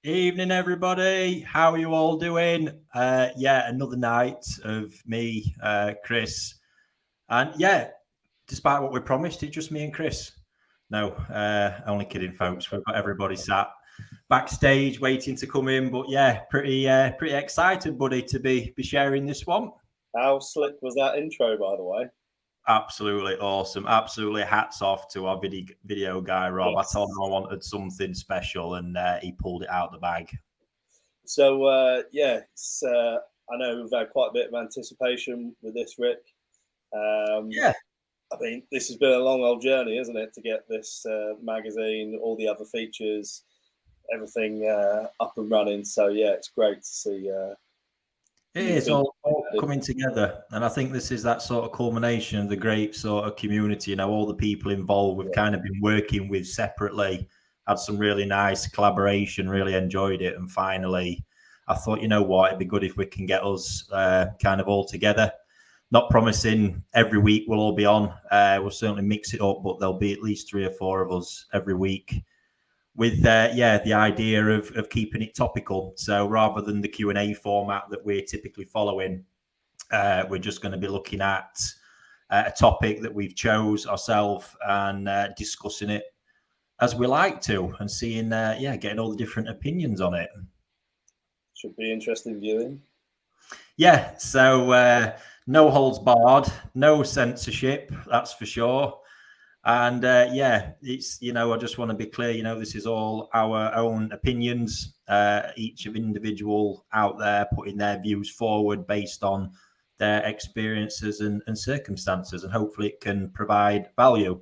Evening, everybody. How are you all doing? Another night of me, Chris, and despite what we promised, it's just me and Chris. No, only kidding, folks. We've got everybody sat backstage waiting to come in, but pretty excited, buddy, to be sharing this one. How slick was that intro, by the way? Absolutely awesome. Absolutely hats off to our video guy, Rob. Yes. I told him I wanted something special, and he pulled it out the bag. So, I know we've had quite a bit of anticipation with this, Rick. I mean, this has been a long old journey, isn't it, to get this magazine, all the other features, everything up and running. So, it's great to see. It is all coming together, and I think this is that sort of culmination of the great sort of community. All the people involved we've kind of been working with separately, had some really nice collaboration, really enjoyed it, and finally I thought, you know what, it'd be good if we can get us kind of all together. Not promising every week we'll all be on. We'll certainly mix it up, but there'll be at least 3 or 4 of us every week, with the idea of keeping it topical. So rather than the Q&A format that we're typically following, we're just going to be looking at a topic that we've chose ourselves and discussing it as we like to, and seeing getting all the different opinions on it. Should be interesting viewing. Yeah, so no holds barred, no censorship, that's for sure. And it's, I just want to be clear, this is all our own opinions, each of individual out there putting their views forward based on their experiences and circumstances, and hopefully it can provide value.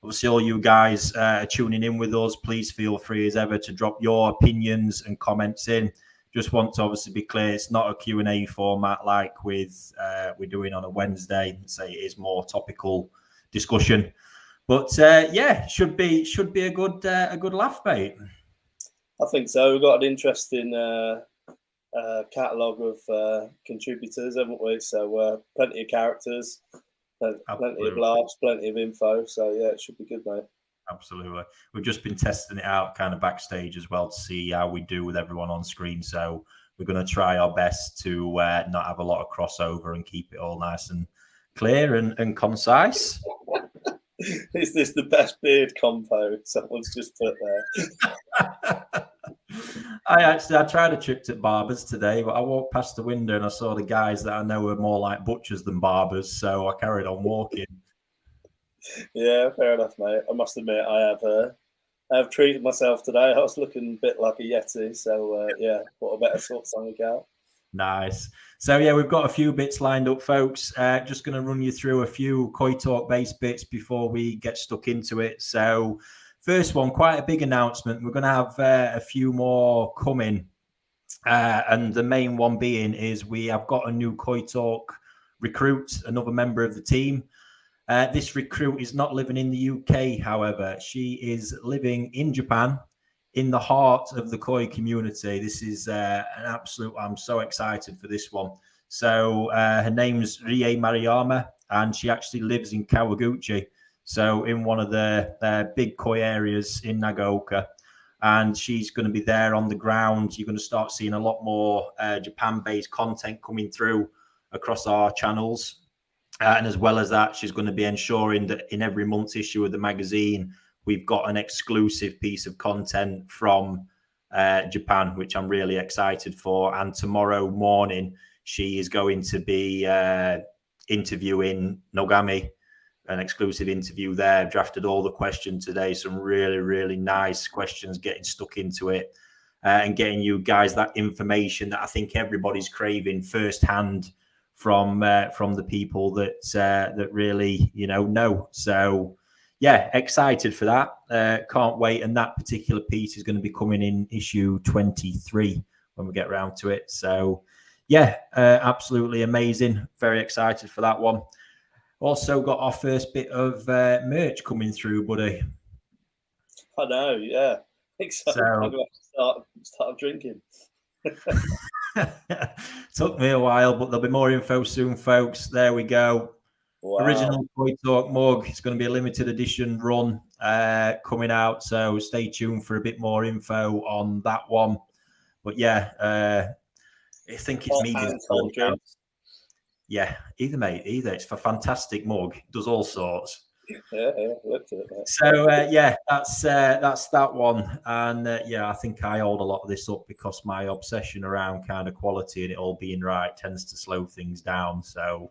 Obviously, all you guys tuning in with us, please feel free as ever to drop your opinions and comments in. Just want to obviously be clear, it's not a Q&A format like we're doing on a Wednesday. Say it is more topical discussion. But should be a good laugh, mate. I think so. We've got an interesting catalogue of contributors, haven't we? So plenty of characters, plenty of laughs, plenty of info. So it should be good, mate. Absolutely. We've just been testing it out kind of backstage as well to see how we do with everyone on screen. So we're going to try our best to not have a lot of crossover and keep it all nice and clear and concise. Is this the best beard compo someone's just put there? I tried a trip at barbers today, but I walked past the window and I saw the guys that I know are more like butchers than barbers, so I carried on walking. Yeah, fair enough, mate. I must admit, I have treated myself today. I was looking a bit like a Yeti, so thought I better sort something out. Nice. So we've got a few bits lined up, folks. Just going to run you through a few Koi Talk based bits before we get stuck into it. So first one, quite a big announcement. We're going to have a few more coming. And the main one being is we have got a new Koi Talk recruit, another member of the team. This recruit is not living in the UK, however. She is living in Japan, in the heart of the Koi community. This is an absolute, I'm so excited for this one. So her name's Rie Mariyama, and she actually lives in Kawaguchi. So in one of the big Koi areas in Nagaoka. And she's going to be there on the ground. You're going to start seeing a lot more Japan-based content coming through across our channels. And as well as that, she's going to be ensuring that in every month's issue of the magazine, we've got an exclusive piece of content from Japan, which I'm really excited for. And tomorrow morning, she is going to be interviewing Nogami, an exclusive interview there. Drafted all the questions today. Some really, really nice questions, getting stuck into it and getting you guys that information that I think everybody's craving firsthand from the people that really know. So excited for that. Can't wait. And that particular piece is going to be coming in issue 23 when we get around to it. So absolutely amazing. Very excited for that one. Also got our first bit of merch coming through, buddy. I know, yeah. I think so. I'm going to start drinking. Took me a while, but there'll be more info soon, folks. There we go. Wow. Original Koi Talk mug. It's going to be a limited edition run coming out, so stay tuned for a bit more info on that one. But yeah, I think it's medium. Yeah, either, mate, either. It's a fantastic mug. Does all sorts. Yeah, looked at it, mate. So that's that one, and I think I hold a lot of this up because my obsession around kind of quality and it all being right tends to slow things down. So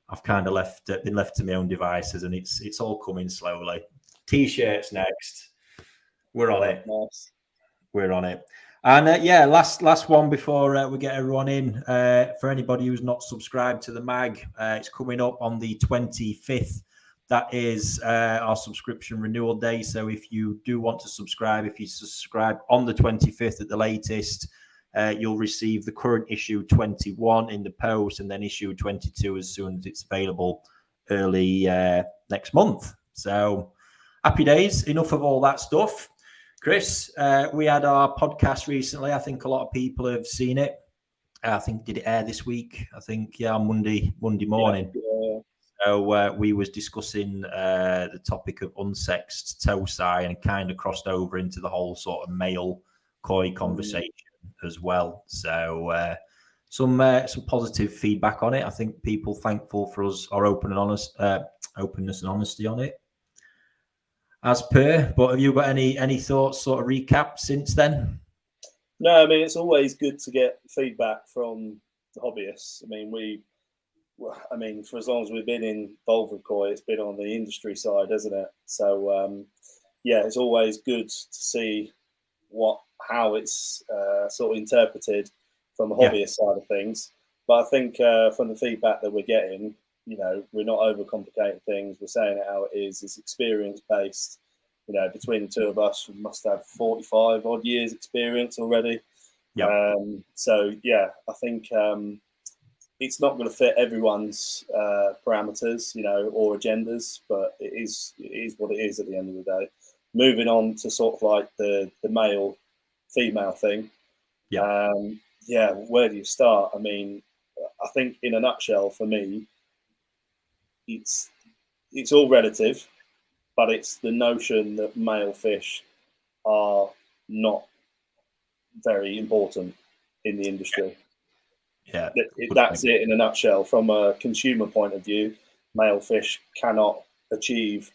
I've kind of been left to my own devices, and it's all coming slowly. T-shirts next. We're on it. Nice. We're on it. And last one before we get everyone in. For anybody who's not subscribed to the mag, it's coming up on the 25th. That is our subscription renewal day. So if you do want to subscribe, if you subscribe on the 25th at the latest, you'll receive the current issue 21 in the post, and then issue 22 as soon as it's available early next month. So happy days. Enough of all that stuff. Chris, we had our podcast recently. I think a lot of people have seen it. I think, did it air this week? I think, on Monday morning. Yeah. So we was discussing the topic of unsexed toe-sai and kind of crossed over into the whole sort of male koi conversation as well. So some positive feedback on it. I think people thankful for us, our openness and honesty on it. As per, but have you got any thoughts, sort of recap since then? No, I mean, it's always good to get feedback from the hobbyists. I mean, for as long as we've been involved with koi, it's been on the industry side, hasn't it? So, it's always good to see how it's sort of interpreted from the hobbyist side of things. But I think from the feedback that we're getting, we're not overcomplicating things. We're saying it how it is. It's experience-based. Between the two of us, we must have 45 odd years experience already. Yeah. I think it's not going to fit everyone's parameters, or agendas, but it is what it is at the end of the day. Moving on to sort of like the male-female thing. Yeah. Where do you start? I mean, I think in a nutshell, for me, it's all relative, but it's the notion that male fish are not very important in the industry. Yeah, that's it in a nutshell. From a consumer point of view, male fish cannot achieve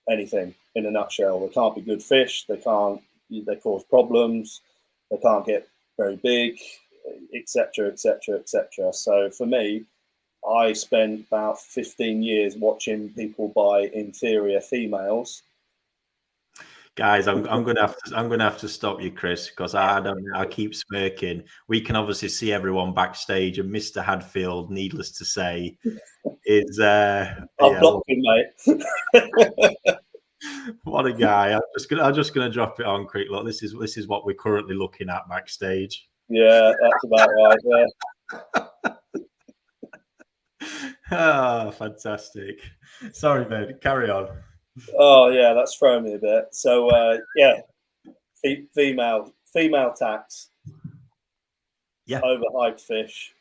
anything in a nutshell. They can't be good fish. They cause problems. They can't get very big, etc., etc., etc. So for me, I spent about 15 years watching people buy inferior females. Guys, I'm gonna have to stop you, Chris, because I keep smirking. We can obviously see everyone backstage, and Mr. Hadfield, needless to say, is I've blocked him, mate. What a guy! I'm just gonna drop it on quick. Look, this is what we're currently looking at backstage. Yeah, that's about right. Yeah. Oh, fantastic. Sorry, mate. Carry on. Oh, yeah, that's thrown me a bit. So, female tax. Yeah. Overhyped fish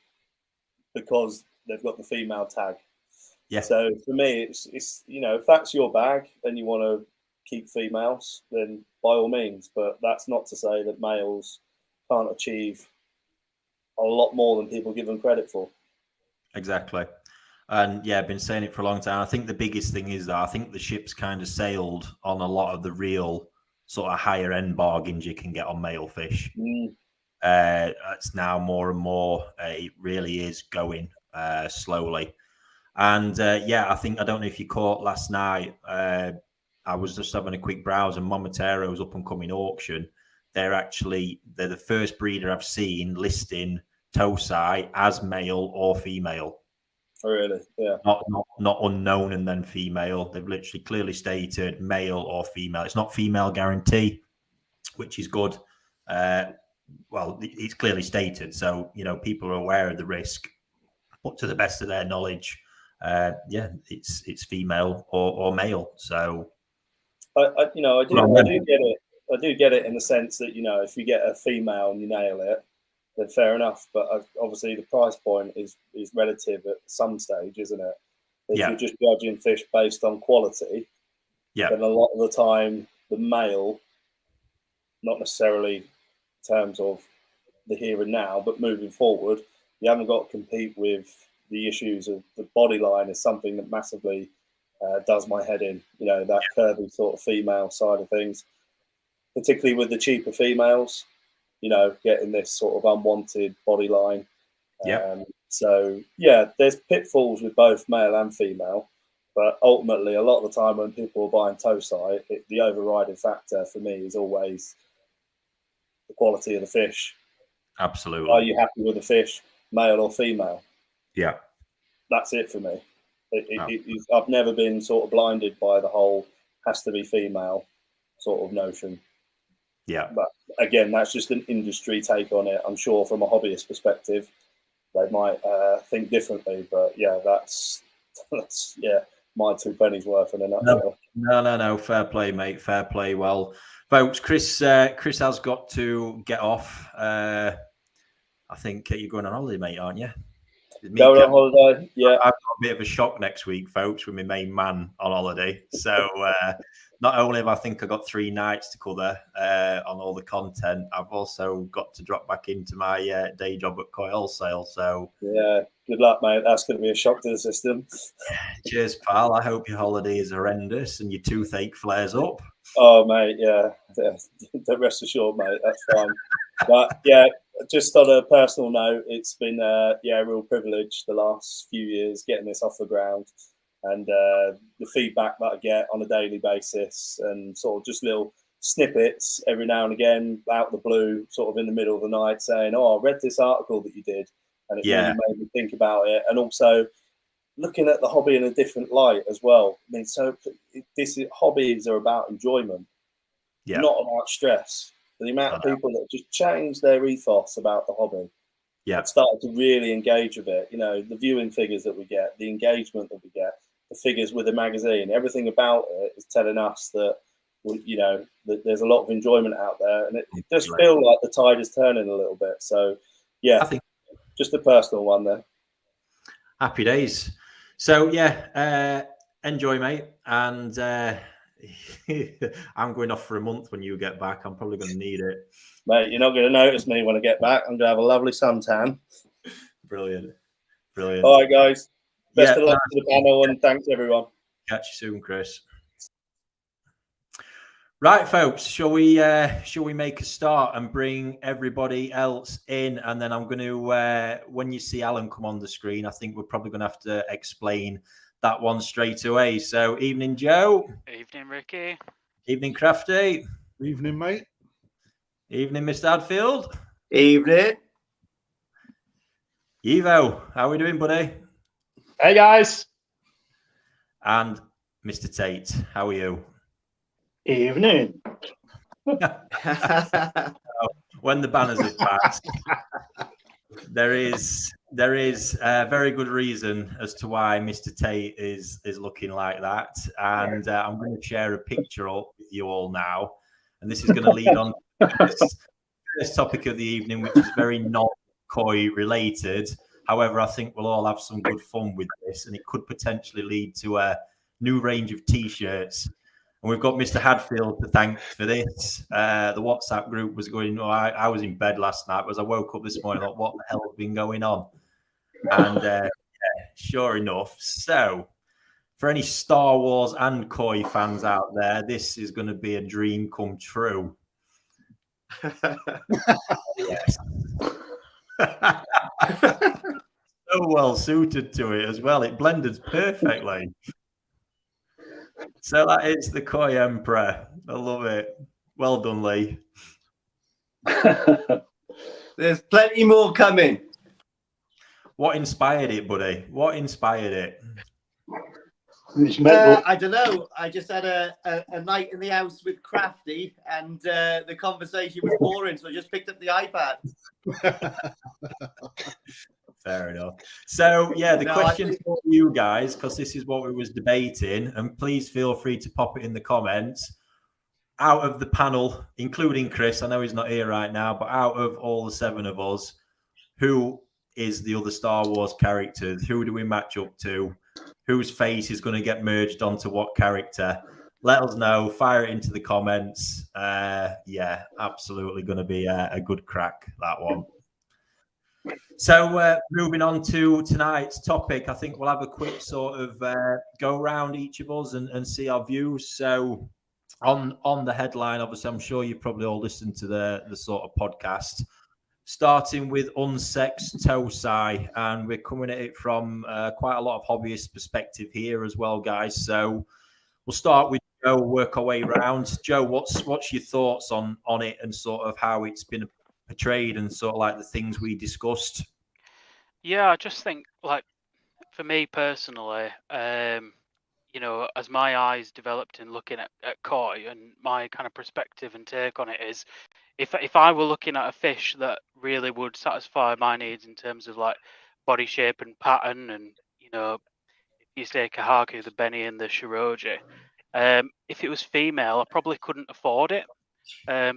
because they've got the female tag. Yeah. So for me, it's if that's your bag and you want to keep females, then by all means. But that's not to say that males can't achieve a lot more than people give them credit for. Exactly. And I've been saying it for a long time. I think the biggest thing is that I think the ship's kind of sailed on a lot of the real sort of higher end bargains you can get on male fish. It's now more and more, it really is going slowly. And I think, I don't know if you caught last night, I was just having a quick browse, and Momotero's up and coming auction. They're the first breeder I've seen listing toe-sai as male or female. Oh, really? Yeah. Not unknown and then female. They've literally clearly stated male or female. It's not female guarantee, which is good. Well, it's clearly stated, so people are aware of the risk. But to the best of their knowledge, it's female or male. So I do get it. I do get it in the sense that if you get a female and you nail it, then fair enough. But obviously the price point is relative at some stage, isn't it? If you're just judging fish based on quality, then a lot of the time the male, not necessarily in terms of the here and now, but moving forward, you haven't got to compete with the issues of the body line is something that massively does my head in. You know, that curvy sort of female side of things, particularly with the cheaper females, you know, getting this sort of unwanted body line. So, yeah, there's pitfalls with both male and female. But ultimately, a lot of the time when people are buying toe sight, the overriding factor for me is always the quality of the fish. Absolutely. Are you happy with the fish, male or female? Yeah. That's it for me. I've never been sort of blinded by the whole has to be female sort of notion. Yeah. But again, that's just an industry take on it. I'm sure from a hobbyist perspective, they might think differently. But yeah, that's my 2 pennies worth in a nutshell. No. Fair play, mate. Fair play. Well, folks, Chris has got to get off. I think you're going on holiday, mate, aren't you? Going on holiday, yeah. I've got a bit of a shock next week, folks, with my main man on holiday. So not only have I got 3 nights to cover on all the content, I've also got to drop back into my day job at Koi Wholesale. So yeah, good luck, mate. That's going to be a shock to the system. Cheers, pal. I hope your holiday is horrendous and your toothache flares up. Oh, mate, yeah. Rest assured, mate, that's fine. But yeah, just on a personal note, it's been a real privilege the last few years getting this off the ground, and the feedback that I get on a daily basis, and sort of just little snippets every now and again out of the blue, sort of in the middle of the night, saying, "Oh, I read this article that you did, and it really made me think about it," and also looking at the hobby in a different light as well. I mean, so hobbies are about enjoyment, not about stress. The amount of people that just change their ethos about the hobby, started to really engage with it. You know, the viewing figures that we get, the engagement that we get, the figures with the magazine, everything about it is telling us that, you know, that there's a lot of enjoyment out there, and it does feel like the tide is turning a little bit. So, yeah, I think just a personal one there. Happy days. So enjoy, mate, and I'm going off for a month when you get back. I'm probably going to need it, mate. You're not going to notice me when I get back. I'm going to have a lovely suntan. Brilliant. All right, guys. Best of luck to the panel, and thanks everyone. Catch you soon, Chris. Right, folks, shall we make a start and bring everybody else in? And then I'm going to, when you see Alan come on the screen, I think we're probably going to have to explain that one straight away. So, evening, Joe. Evening, Ricky. Evening, Krafty. Evening, mate. Evening, Mr. Hadfield. Evening. Evo, how are we doing, buddy? Hey, guys. And Mr. Tait, how are you? Evening. When the banners have passed, there is a very good reason as to why Mr. Tait is looking like that, and I'm going to share a picture up with you all now, and this is going to lead on to the first topic of the evening, which is very non-koi related. However, I think we'll all have some good fun with this, and it could potentially lead to a new range of T-shirts. And we've got Mr. Hadfield to thank for this. The WhatsApp group was going, I was in bed last night, but as I woke up this morning, I thought, what the hell has been going on? And sure enough. So for any Star Wars and Koi fans out there, this is going to be a dream come true. Yes. So well suited to it as well. It blended perfectly. So that is the Koi Emperor. I love it. Well done, Lee. There's plenty more coming. What inspired it, buddy? What inspired it? I don't know. I just had a night in the house with Krafty, and the conversation was boring, so I just picked up the iPad. Fair enough. So, yeah, the question for you guys, because this is what we was debating, and please feel free to pop it in the comments. Out of the panel, including Chris, I know he's not here right now, but out of all the 7 of us, who is the other Star Wars characters? Who do we match up to? Whose face is going to get merged onto what character? Let us know. Fire it into the comments. Yeah, absolutely going to be a good crack, that one. So moving on to tonight's topic, I think we'll have a quick sort of go around each of us and see our views. So on the headline, obviously, I'm sure you've probably all listened to the sort of podcast, starting with unsexed toe-sai, and we're coming at it from quite a lot of hobbyist perspective here as well, guys. So we'll start with Joe, work our way around. Joe, what's your thoughts on it and sort of how it's been portrayed and sort of like the things we discussed? Yeah, I just think, like, for me personally, you know, as my eyes developed in looking at koi, and my kind of perspective and take on it is, if I were looking at a fish that really would satisfy my needs in terms of like body shape and pattern, and you know, if you say Kahaku, the Benny and the Shiroji, if it was female, I probably couldn't afford it,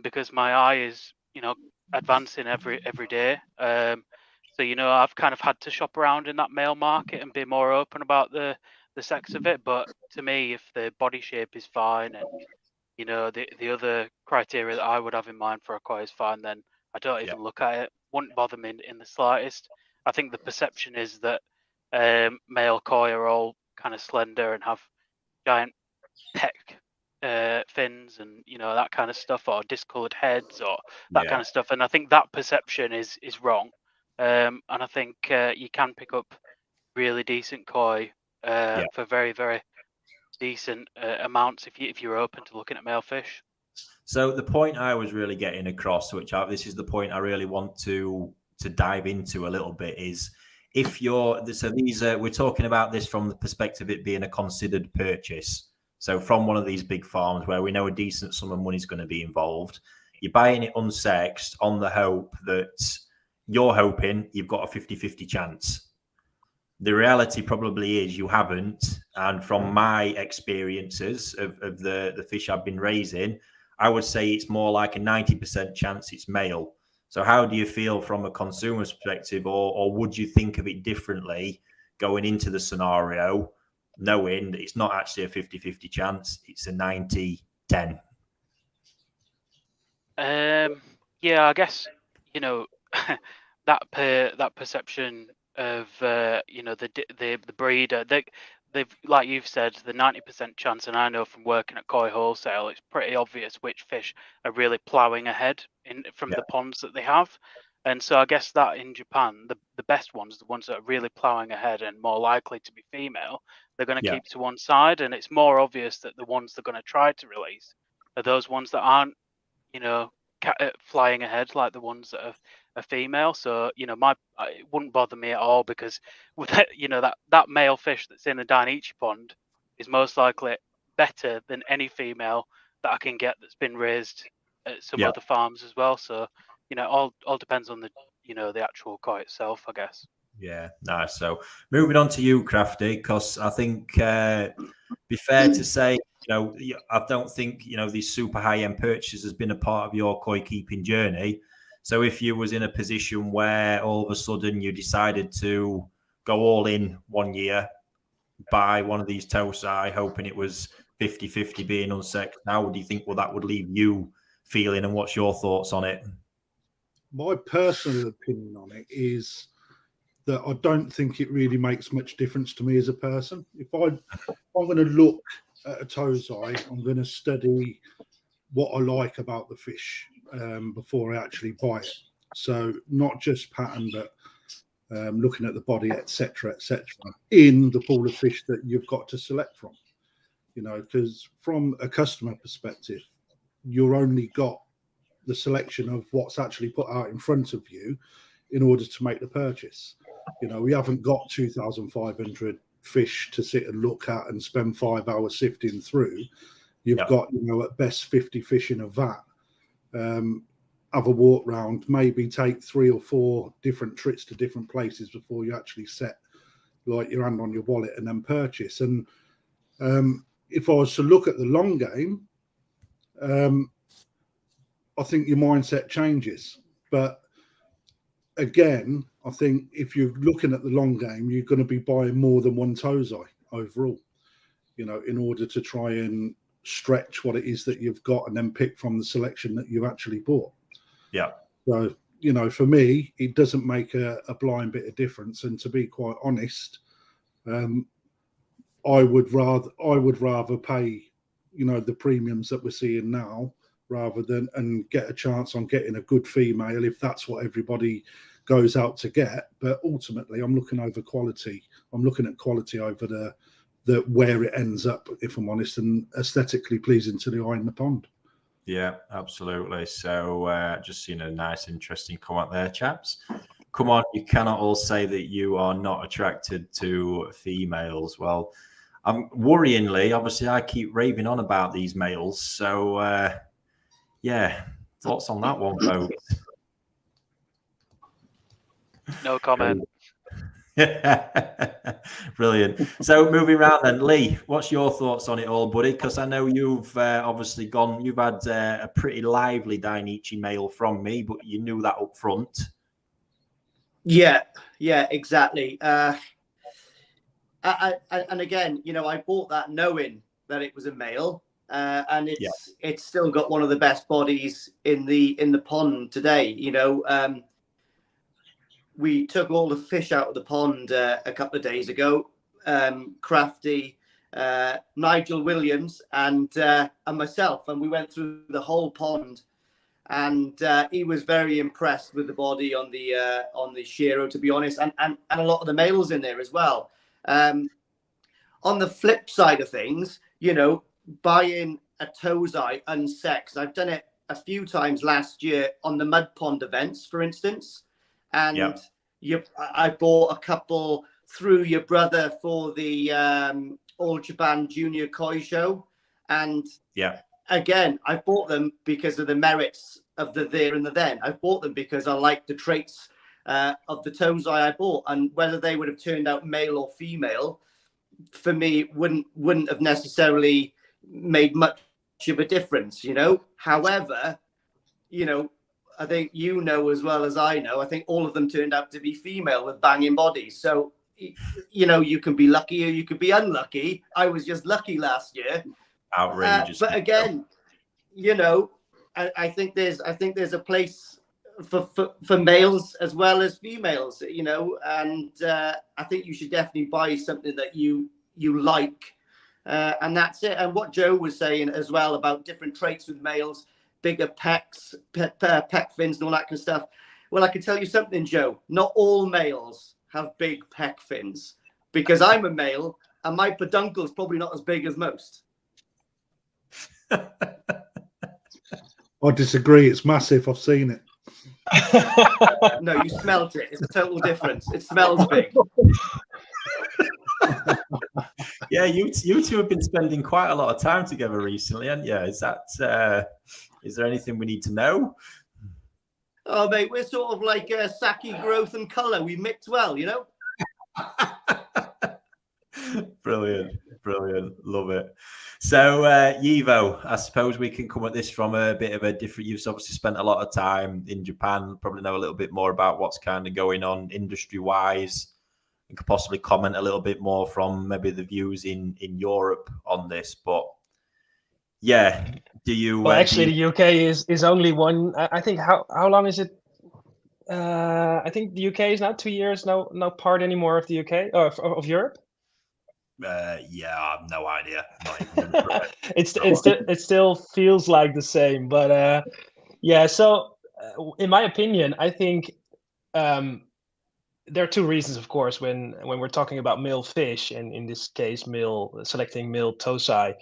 because my eye is, you know, advancing every day. So, you know, I've kind of had to shop around in that male market and be more open about the sex of it. But to me, if the body shape is fine and, you know, the other criteria that I would have in mind for a koi is fine, then I don't even look at it. Wouldn't bother me in the slightest. I think the perception is that male koi are all kind of slender and have giant pec fins and, you know, that kind of stuff, or discolored heads or that kind of stuff. And I think that perception is wrong. And I think you can pick up really decent koi for very, very decent amounts if you're open to looking at male fish. So the point I was really getting across, this is the point I really want to dive into a little bit, is if you're we're talking about this from the perspective of it being a considered purchase. So from one of these big farms where we know a decent sum of money is going to be involved, you're buying it unsexed on the hope that you're hoping you've got a 50-50 chance. The reality probably is you haven't. And from my experiences of the fish I've been raising, I would say it's more like a 90% chance it's male. So how do you feel from a consumer's perspective, or would you think of it differently going into the scenario, knowing that it's not actually a 50-50 chance, it's a 90-10? Yeah, I guess, you know, that perception of you know, the breeder, they've, like you've said, the 90% chance, and I know from working at Koi Wholesale, it's pretty obvious which fish are really ploughing ahead from the ponds that they have. And so I guess that in Japan, the best ones, the ones that are really ploughing ahead and more likely to be female, they're going to keep to one side. And it's more obvious that the ones they're going to try to release are those ones that aren't, you know, flying ahead like the ones that are female. So, you know, it wouldn't bother me at all, because with you know, that male fish that's in the Dainichi pond is most likely better than any female that I can get that's been raised at some other farms as well. So, you know, all depends on the, you know, the actual koi itself, I guess. Yeah, nice. So moving on to you, Krafty, because I think be fair to say, you know, I don't think, you know, these super high-end purchases has been a part of your koi keeping journey. So if you was in a position where all of a sudden you decided to go all in one year, buy one of these toe-sai, hoping it was 50-50 being unsexed, how do you think that would leave you feeling, and what's your thoughts on it? My personal opinion on it is that I don't think it really makes much difference to me as a person. If I'm going to look at a toe-sai, I'm going to study what I like about the fish before I actually buy it. So not just pattern, but looking at the body, etc., in the pool of fish that you've got to select from. You know, because from a customer perspective, you're only got the selection of what's actually put out in front of you in order to make the purchase. You know, we haven't got 2,500 fish to sit and look at and spend 5 hours sifting through. You've got, you know, at best 50 fish in a vat. Have a walk round, maybe take 3 or 4 different trips to different places before you actually set like your hand on your wallet and then purchase. And if I was to look at the long game, I think your mindset changes. But again, I think if you're looking at the long game, you're going to be buying more than one toe-sai overall, you know, in order to try and stretch what it is that you've got and then pick from the selection that you've actually bought. Yeah. So you know, for me, it doesn't make a blind bit of difference. And to be quite honest, I would rather pay, you know, the premiums that we're seeing now, rather than and get a chance on getting a good female if that's what everybody goes out to get. But ultimately, I'm looking over quality. I'm looking at quality over the where it ends up, if I'm honest, and aesthetically pleasing to the eye in the pond. Yeah, absolutely. So just seen a nice, interesting comment there, chaps. Come on, you cannot all say that you are not attracted to females. Well, worryingly, obviously, I keep raving on about these males. So, yeah, thoughts on that one, folks? No comment. Brilliant. So moving around then, Lee, what's your thoughts on it all, buddy? Because I know you've obviously you've had a pretty lively Dainichi mail from me, but you knew that up front. Yeah, exactly. And again, you know, I bought that knowing that it was a male, and it's still got one of the best bodies in the pond today. You know, we took all the fish out of the pond a couple of days ago. Krafty, Nigel Williams, and myself, and we went through the whole pond. And he was very impressed with the body on the Shiro, to be honest, and a lot of the males in there as well. On the flip side of things, you know, buying a Tozai unsexed, I've done it a few times last year on the mud pond events, for instance, and I bought a couple through your brother for the All Japan Junior Koi show, and again, I bought them because of the merits of the there and the then. I bought them because I like the traits of the Tozai I bought, and whether they would have turned out male or female, for me, wouldn't have necessarily made much of a difference, you know. However, you know, I think you know as well as I know, I think all of them turned out to be female with banging bodies. So, you know, you can be lucky or you could be unlucky. I was just lucky last year. Outrageous. But again, you know, I think there's a place for males as well as females, you know, and I think you should definitely buy something that you like, and that's it. And what Joe was saying as well about different traits with males, bigger pecs, pec fins and all that kind of stuff. Well, I can tell you something, Joe, not all males have big pec fins, because I'm a male and my peduncle is probably not as big as most. I disagree. It's massive. I've seen it. No, you smelt it. It's a total difference. It smells big. Yeah, you two have been spending quite a lot of time together recently, haven't you? Is there anything we need to know? Oh, mate, we're sort of like Saki growth and colour. We mix well, you know? Brilliant. Love it. So, Yivo, I suppose we can come at this from a bit of a different... You've obviously spent a lot of time in Japan, probably know a little bit more about what's kind of going on industry-wise. You could possibly comment a little bit more from maybe the views in Europe on this, but yeah, do you... Well, actually, the UK is only one... I think, how long is it? I think the UK is now 2 years, no part anymore of the UK, of Europe. Yeah, I have no idea. It still feels like the same, but yeah. So, in my opinion, I think there are two reasons, of course, when we're talking about male fish, and in this case, selecting male Tozai.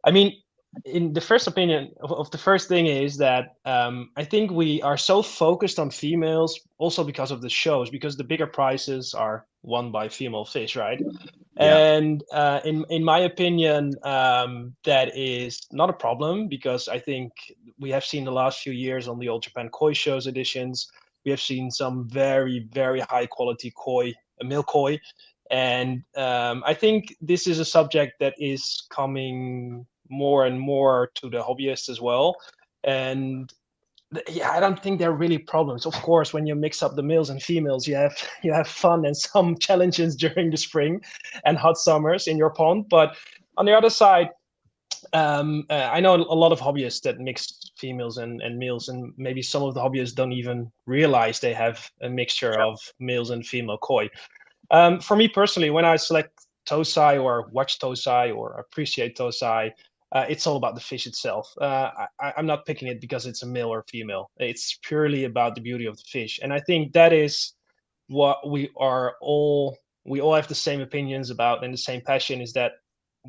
I mean, in the first opinion of the first thing is that I think we are so focused on females, also because of the shows, because the bigger prizes are won by female fish, right? Yeah. And in my opinion, that is not a problem, because I think we have seen the last few years on the All Japan Koi shows editions, we have seen some very, very high quality male koi. And I think this is a subject that is coming more and more to the hobbyists as well. And yeah, I don't think there are really problems. Of course, when you mix up the males and females, you have fun and some challenges during the spring and hot summers in your pond. But on the other side, I know a lot of hobbyists that mix females and males, and maybe some of the hobbyists don't even realize they have a mixture of males and female koi. For me personally, when I select Tosai or watch Tosai or appreciate Tosai, it's all about the fish itself. I'm not picking it because it's a male or female. It's purely about the beauty of the fish. And I think that is what we all have the same opinions about and the same passion, is that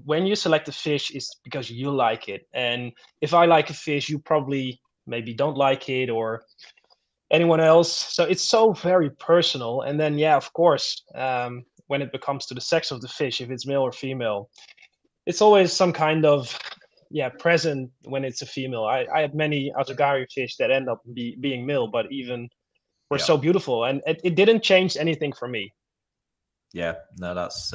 when you select a fish, it's because you like it. And if I like a fish, you probably maybe don't like it, or anyone else. So it's so very personal. And then, yeah, of course, when it comes to the sex of the fish, if it's male or female, it's always some kind of present when it's a female. I had many Atogari fish that end up being male, but even were so beautiful, and it didn't change anything for me. Yeah, no, that's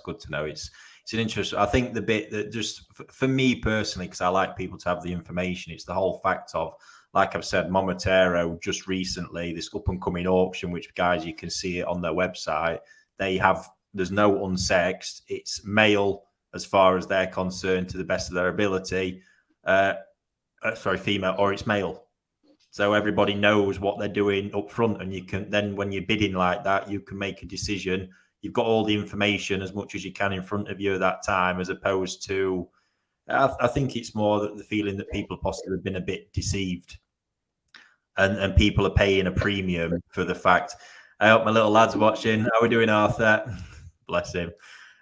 good to know. It's an interesting. I think the bit that just for me personally, because I like people to have the information, it's the whole fact of, like I've said, Momotaro just recently, this up and coming auction, which, guys, you can see it on their website. There's no unsexed. It's male as far as they're concerned, to the best of their ability. Female, or it's male. So everybody knows what they're doing up front, and you can then, when you're bidding like that, you can make a decision. You've got all the information as much as you can in front of you at that time, as opposed to, I think it's more that the feeling that people possibly have been a bit deceived, and people are paying a premium for the fact. I hope my little lad's watching. How are we doing, Arthur? Bless him.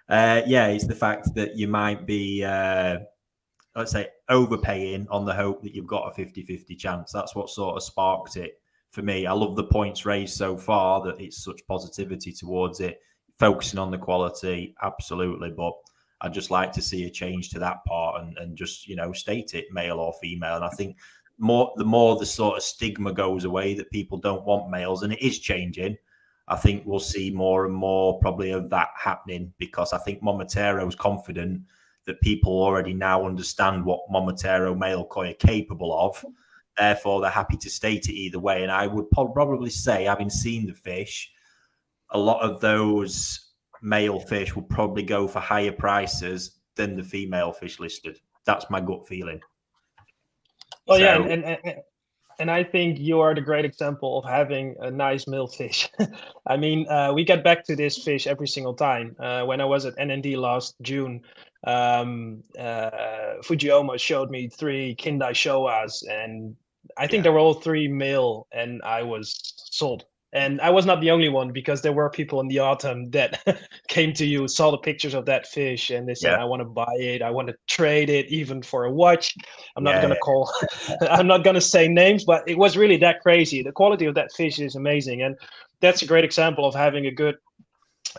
It's the fact that you might be, let's say, overpaying on the hope that you've got a 50-50 chance. That's what sort of sparked it for me. I love the points raised so far, that it's such positivity towards it, focusing on the quality, absolutely. But I'd just like to see a change to that part, and just, state it, male or female. And I think the more the sort of stigma goes away that people don't want males, and it is changing, I think we'll see more and more probably of that happening, because I think Momotaro's confident that people already now understand what Momotaro male koi are capable of. Therefore, they're happy to state it either way. And I would probably say, having seen the fish, a lot of those male fish will probably go for higher prices than the female fish listed. That's my gut feeling. Well, so, and I think you are the great example of having a nice male fish. I mean, we get back to this fish every single time. When I was at NND last June, Fujiomo showed me 3 Kindai Showas, and I think they were all 3 male, and I was sold. And I was not the only one, because there were people in the autumn that came to you, saw the pictures of that fish, and they said, I want to buy it. I want to trade it even for a watch. I'm not going to call, I'm not going to say names, but it was really that crazy. The quality of that fish is amazing. And that's a great example of having a good,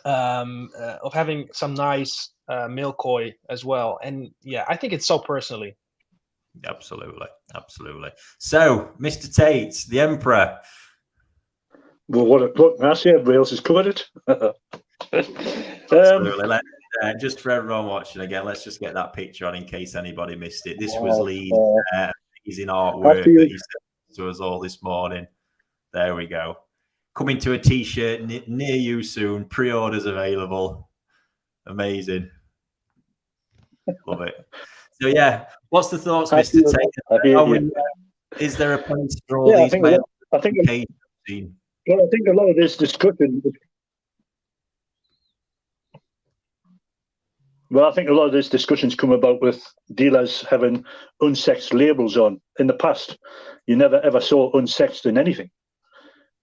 of having some nice male koi as well. And yeah, I think it's so personally. Absolutely. So, Mr. Tait, the Emperor. Well, look, Nancy, everybody else has covered it. Absolutely. Just for everyone watching again, let's just get that picture on in case anybody missed it. This was Lee's amazing artwork that he sent to us all this morning. There we go. Coming to a t-shirt near you soon. Pre-orders available. Amazing. Love it. So yeah, what's the thoughts, Mr. Tait? Is there a place for all these males? I think a lot of this discussion. Well, I think a lot of this discussion's come about with dealers having unsexed labels on. In the past, you never ever saw unsexed in anything.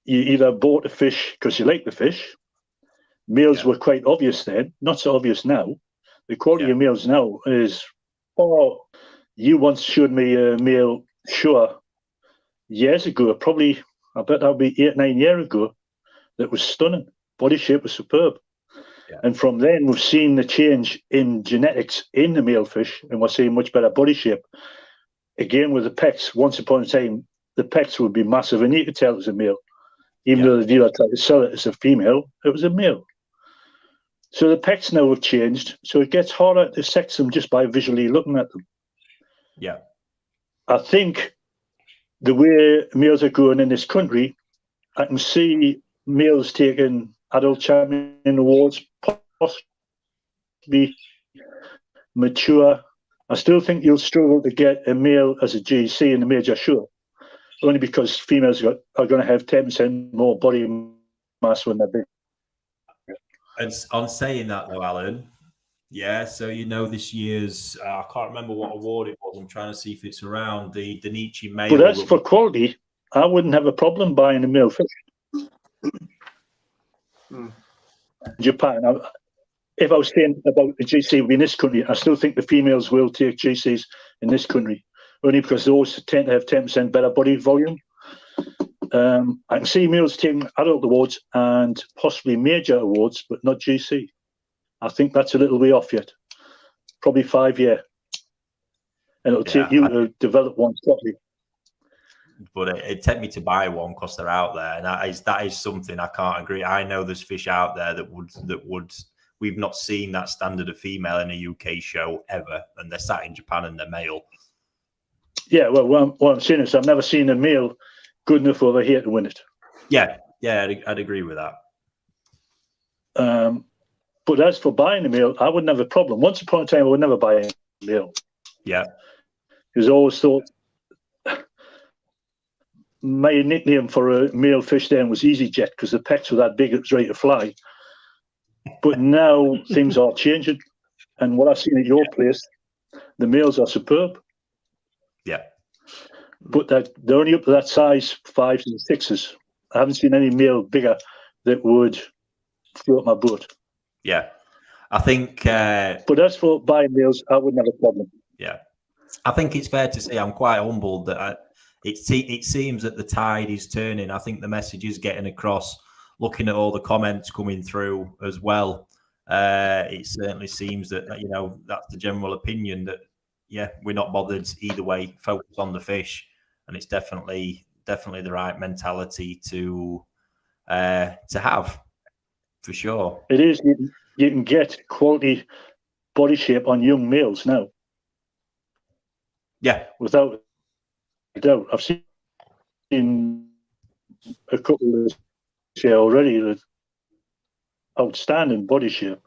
You either bought a fish because you liked the fish. Males were quite obvious then, not so obvious now. The quality of males now is, you once showed me a male Showa years ago, probably, I bet that would be 8 or 9 years ago, that was stunning. Body shape was superb. And from then, we've seen the change in genetics in the male fish, and we're seeing much better body shape. Again, with the pecs, once upon a time, the pecs would be massive, and you could tell it was a male. Even though the dealer tried to sell it as a female, it was a male. So the pecs now have changed, so it gets harder to sex them just by visually looking at them. Yeah. I think the way males are going in this country, I can see males taking adult champion awards, possibly mature I still think you'll struggle to get a male as a GC in the major show, only because females are going to have 10% more body mass when they're big. And on saying that though, Alan, yeah, so this year's, I can't remember what award it was. I'm trying to see if it's around the Danichi male. But as for quality, I wouldn't have a problem buying a male fish. Japan, if I was saying about the GC in this country, I still think the females will take GCs in this country, only because those tend to have 10% better body volume. I can see males taking adult awards and possibly major awards, but not GC. I think that's a little way off yet. Probably 5 years. And it'll take you to develop one properly. But it'd take me to buy one because they're out there. And that is something I can't agree. I know there's fish out there that would we've not seen that standard of female in a UK show ever. And they're sat in Japan and they're male. Yeah, well, what I'm saying is I've never seen a male good enough over here to win it. Yeah, I'd agree with that. But as for buying a male, I wouldn't have a problem. Once upon a time, I would never buy a male. Yeah. Because I always thought my nickname for a male fish then was EasyJet because the pecks were that big it was ready to fly. But now things are changing. And what I've seen at your place, the males are superb. Yeah. But they're only up to that size, 5s and 6s. I haven't seen any male bigger that would float my boat. Yeah. I think... but as for buying males, I wouldn't have a problem. Yeah. I think it's fair to say I'm quite humbled that it seems that the tide is turning. I think the message is getting across, looking at all the comments coming through as well. It certainly seems that, that's the general opinion that, we're not bothered either way, focus on the fish. And it's definitely the right mentality to have, for sure. It is. You can get quality body shape on young males now. Yeah. Without a doubt. I've seen a couple of here already that outstanding body shape.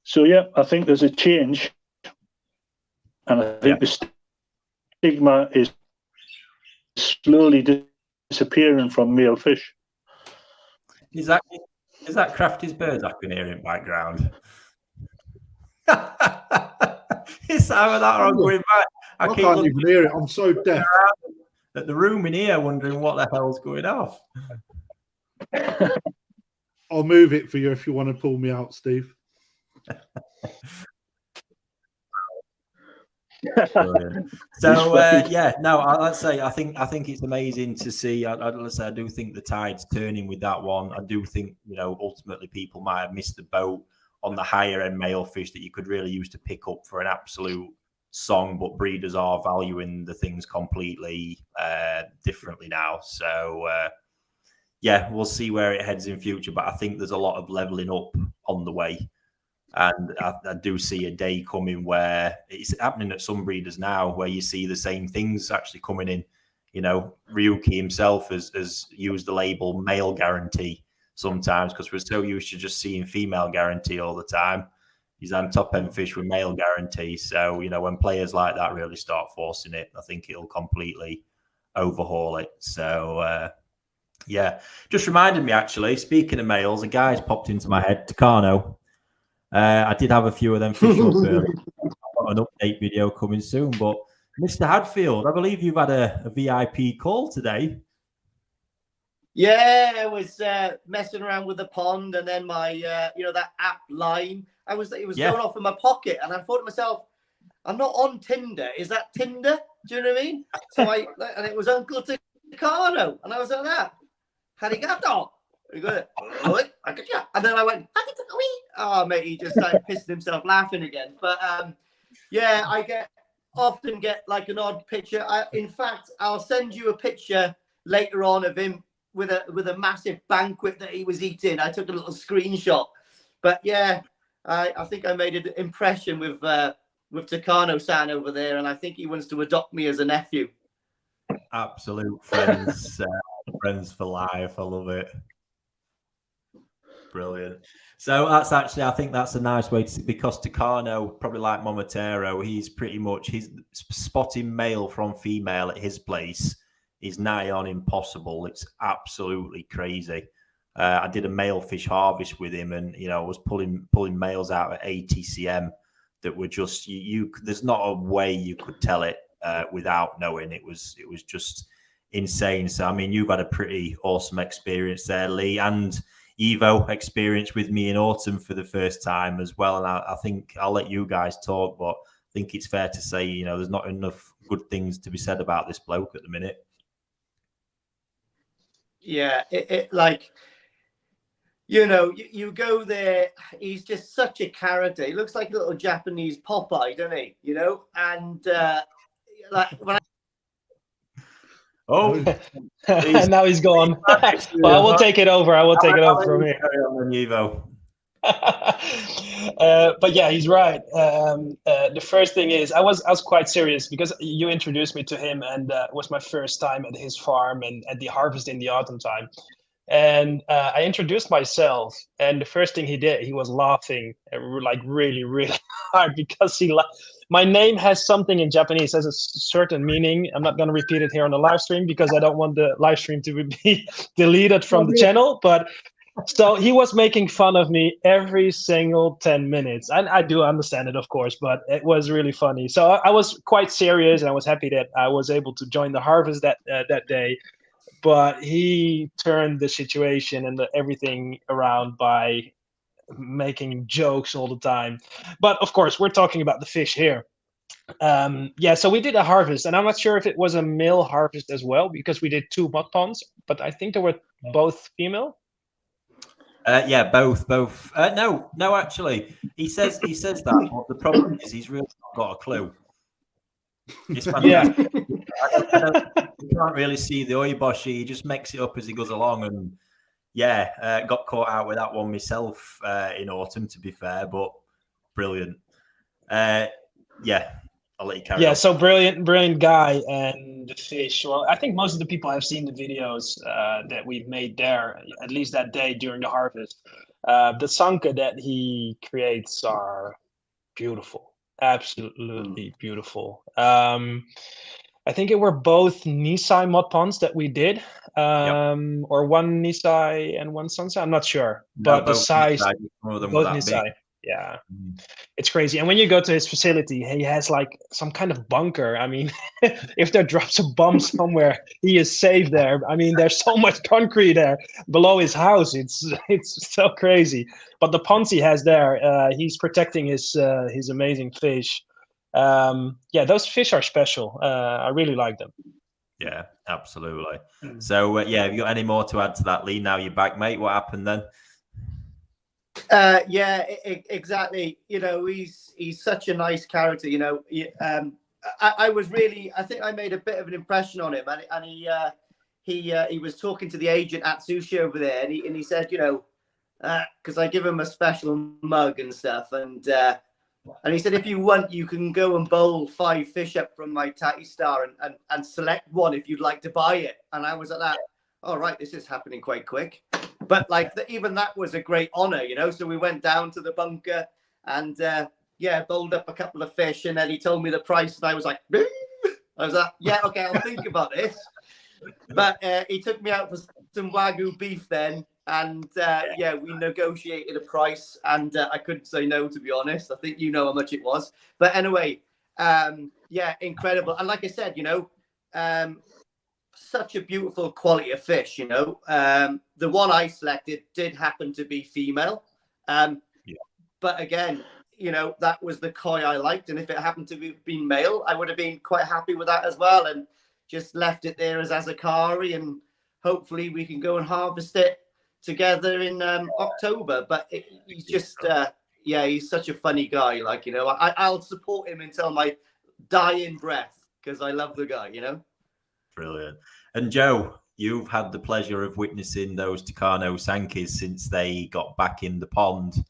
So, I think there's a change. And I think the stigma is slowly disappearing from male fish. Is that Krafty's birds I can hear in background? It's either that or I'm going back. I can't even hear it. I'm so deaf. At the room in here, wondering what the hell's going off. I'll move it for you if you want to pull me out, Steve. So I'd say I think it's amazing to see. I do think the tide's turning with that one. I do think ultimately people might have missed the boat on the higher end male fish that you could really use to pick up for an absolute song, but breeders are valuing the things completely differently now. So we'll see where it heads in future. But I think there's a lot of leveling up on the way. And I do see a day coming where it's happening at some breeders now, where you see the same things actually coming in. Ryuki himself has used the label male guarantee sometimes because we're so used to just seeing female guarantee all the time. He's on top end fish with male guarantee. So, when players like that really start forcing it, I think it'll completely overhaul it. So, just reminded me actually, speaking of males, a guy's popped into my head, Takano. I did have a few of them fish up earlier. I've got an update video coming soon. But Mr. Hadfield, I believe you've had a VIP call today. Yeah, I was messing around with the pond, and then my that app line. It was going off in my pocket, and I thought to myself, I'm not on Tinder. Is that Tinder? Do you know what I mean? So and it was Uncle Takano, and I was like that. Harigato. And then I went, oh, mate, he just started pissing himself laughing again. But I often get like an odd picture. In fact, I'll send you a picture later on of him with a massive banquet that he was eating. I took a little screenshot. But I think I made an impression with Takano-san over there, and I think he wants to adopt me as a nephew. Absolute friends, friends for life. I love it. Brilliant. So that's actually, I think that's a nice way to, because Tucano, probably like Momotaro, he's spotting male from female at his place is nigh on impossible. It's absolutely crazy. I did a male fish harvest with him, and I was pulling males out at ATCM that were just you. There's not a way you could tell it without knowing. It was just insane. So I mean, you've had a pretty awesome experience there, Lee, and Evo experience with me in autumn for the first time as well. And I think I'll let you guys talk, but I think it's fair to say, there's not enough good things to be said about this bloke at the minute. Yeah, you go there, he's just such a character. He looks like a little Japanese Popeye, doesn't he? And when and now he's gone. Well, I will take it over. I will take it over from here. But yeah, he's right. The first thing is, I was quite serious because you introduced me to him, and it was my first time at his farm and at the harvest in the autumn time. And I introduced myself, and the first thing he did, he was laughing like really, really hard because my name has something in Japanese, has a certain meaning. I'm not going to repeat it here on the live stream because I don't want the live stream to be deleted from the channel. But so he was making fun of me every single 10 minutes. And I do understand it, of course, but it was really funny. So I was quite serious, and I was happy that I was able to join the harvest that day. But he turned the situation and everything around by making jokes all the time. But of course, we're talking about the fish here. So we did a harvest, and I'm not sure if it was a male harvest as well, because we did 2 mud ponds, but I think they were both female. Both. No, actually, he says that, but the problem is he's really not got a clue. It's fantastic. You can't really see the oiboshi. He just makes it up as he goes along, and got caught out with that one myself in autumn, to be fair, but brilliant. I'll let you carry on. So brilliant guy. And the fish, well, I think most of the people have seen the videos that we've made there, at least that day during the harvest. The sanka that he creates are beautiful, absolutely beautiful. I think it were both Nisai mud ponds that we did, or one Nisai and one Sansai. I'm not sure, but the size, both Nisai. Yeah, it's crazy. And when you go to his facility, he has like some kind of bunker. I mean, if there drops a bomb somewhere, he is safe there. I mean, there's so much concrete there below his house. It's so crazy. But the ponds he has there, he's protecting his amazing fish. Those fish are special. I really like them. Yeah, absolutely. So have you got any more to add to that, Lee? Now you're back, mate. What happened then? Exactly. He's such a nice character. I think I made a bit of an impression on him, and he was talking to the agent at Sushi over there, and he said, because I give him a special mug and stuff, and he said, if you want, you can go and bowl 5 fish up from my Tatty Star and select one if you'd like to buy it. And I was at that, all right, this is happening quite quick. But even that was a great honor, So we went down to the bunker and bowled up a couple of fish, and then he told me the price, and I was like, okay, I'll think about this. But he took me out for some Wagyu beef then, and we negotiated a price, and I couldn't say no, to be honest. I think how much it was. But anyway, incredible. And like I said, such a beautiful quality of fish, the one I selected did happen to be female. But again, that was the koi I liked. And if it happened to be male, I would have been quite happy with that as well. And just left it there as Azakari, and hopefully we can go and harvest it together in October. But he's just, he's such a funny guy. I'll support him until my dying breath because I love the guy, Brilliant. And Joe, you've had the pleasure of witnessing those Tucano Sankis since they got back in the pond.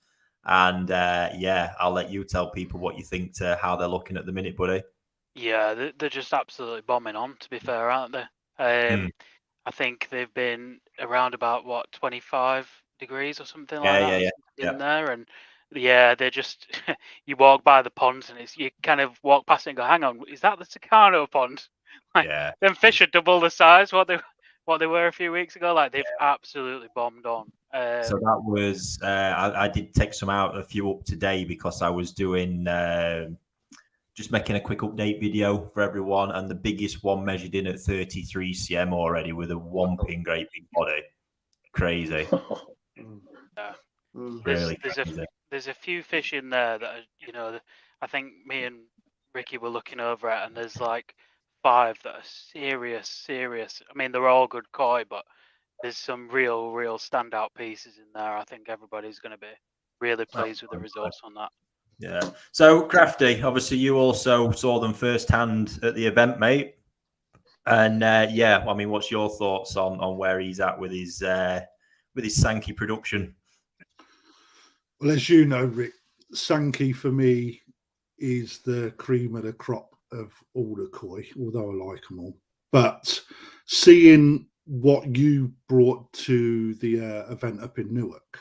And I'll let you tell people what you think to how they're looking at the minute, buddy. Yeah, they're just absolutely bombing on, to be fair, aren't they? I think they've been around about 25 degrees or something like that. Yeah. In there, and yeah, they're just you walk by the ponds and you kind of walk past it and go, hang on, is that the Tucano pond? Like, them fish are double the size what they were a few weeks ago. Like, they've absolutely bombed on. So that was I did take a few up today because I was doing just making a quick update video for everyone, and the biggest one measured in at 33 cm already with a whomping great big body. Crazy. Yeah. Really there's a few fish in there that are, I think me and Ricky were looking over at, and there's like 5 that are serious. I mean, they're all good koi, but there's some real standout pieces in there. I think everybody's going to be really pleased with the results on that. Yeah. So, Krafty, obviously you also saw them firsthand at the event, mate. And I mean, what's your thoughts on where he's at with his Sankey production? Well, as you know, Rick, Sankey for me is the cream of the crop of all the koi, although I like them all. But seeing what you brought to the event up in Newark,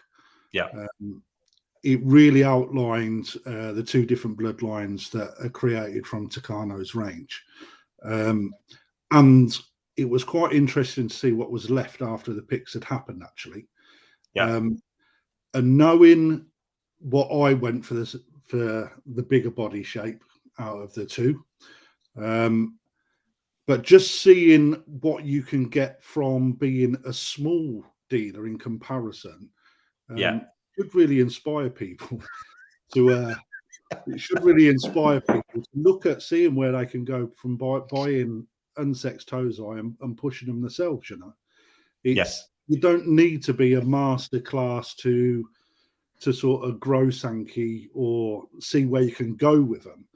it really outlined the 2 different bloodlines that are created from Tucano's range. And it was quite interesting to see what was left after the picks had happened, actually. Yeah. And knowing what I went for the bigger body shape out of the 2, but just seeing what you can get from being a small dealer in comparison, should really inspire people to. It should really inspire people to look at seeing where they can go from buying unsexed tozai and pushing them themselves. You don't need to be a master class to sort of grow Sankey or see where you can go with them.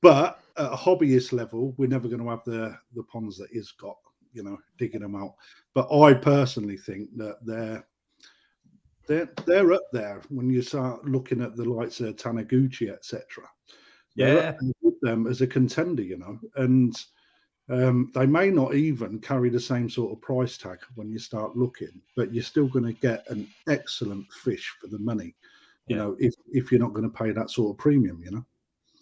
But at a hobbyist level, we're never going to have the ponds that he's got, digging them out. But I personally think that they're up there when you start looking at the likes of Taniguchi, etc. They're up there with them as a contender, and they may not even carry the same sort of price tag when you start looking, but you're still going to get an excellent fish for the money, if you're not going to pay that sort of premium,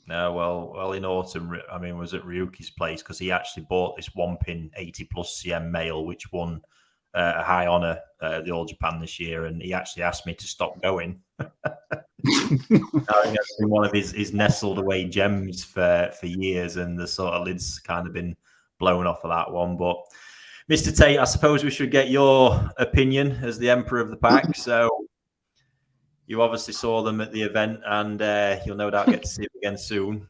No, well, in autumn, I mean, was at Ryuki's place because he actually bought this whomping 80+ cm male, which won a high honour the All Japan this year, and he actually asked me to stop going. I think that's been one of his nestled away gems for years, and the sort of lid's kind of been blown off of that one. But Mr. Tait, I suppose we should get your opinion as the emperor of the pack. So you obviously saw them at the event, and you'll no doubt get to see them again soon.